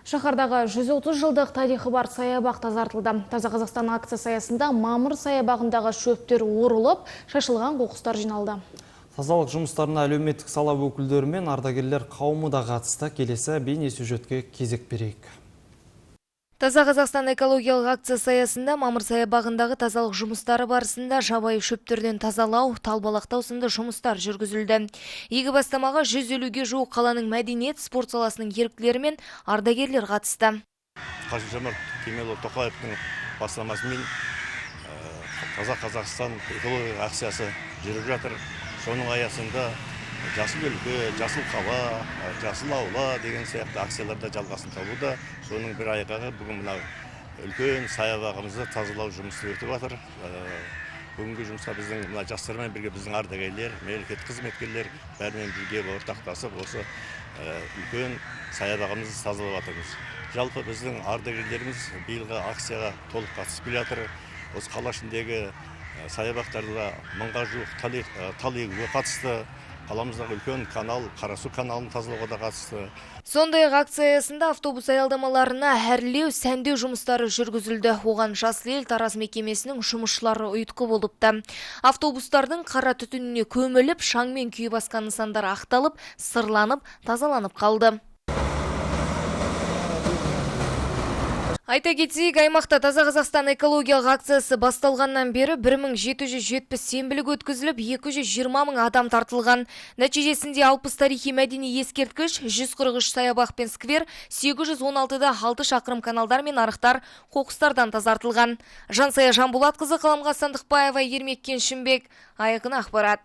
Шаһардағы 130 жылдық тарихы бар саябақ тазартылды. Таза Қазақстан акциясы аясында мамыр саябағындағы шөптер орылып, шашылған қоқыстар жиналды. Тазалық жұмыстарына әлеуметтік сала өкілдері мен ардагерлер қауымы да қатысты. Келесі бейнесюжетке кезек берейік. Таза Қазақстан экологиялық акциясы аясында мамыр саябағындағы тазалық жұмыстары барысында жабайы шөптерден тазалау, талбалақтау сынды жұмыстар жүргізілді. Игі бастамаға 150-ге жуық қаланың мәдениет, спорт саласының еріктілері мен ардагерлер қатысты. Қасым-Жомарт Кемелұлы Тоқаевтың бастамасымен Таза Қазақстан экологиялық акциясы жүріп жатыр. Соның аясында жасыл өлке, жасыл қала, жасыл аула деген сияқты акцияларда жалғасын табуда. Соның бір айғағы бүгін мына үлкен саябағымызды тазалау жұмысы өтіп жатыр. Бүгінгі жұмысқа біздің мына жастармен бірге біздің ардагерлер, мемлекеттік қызметкерлер бәрімен бірге ортақтасып осы үлкен саябағымызды тазалап жатырмыз. Жалпы біздің ардагерлеріміз биылғы акцияға толық қатысып келе жатыр. Осы қала ішіндегі саябақтарда 1000-ға жуық тал егуге қатысты. Қаламыздағы үлкен канал, Қарасу каналын тазалауға да қатысты. Сондай-ақ акция аясында автобус аялдамаларына әрлеу, сәндеу жұмыстары жүргізілді. Оған Жасыл ел Тараз мекемесінің жұмысшылары ұйытқы болыпты. Автобустардың қара түтініне көміліп, шаң мен күй басқан нысандар ақталып, сырланып, тазаланып қалды. Айта кетейік, аймақта Таза Қазақстан экологиялық акциясы басталғаннан бері 1770 сенбілік өткізіліп, 220 мың адам тартылған. Нәтижесінде 60 тарихи мәдени ескерткіш, 143 саябақ пен сквер, 816-да 6 шақырым каналдар мен арықтар қоқыстардан тазартылған. Жансая Жанболатқызы, Қаламға Сандықбаева, Ермек Кеншімбек, Айқын ақпарат.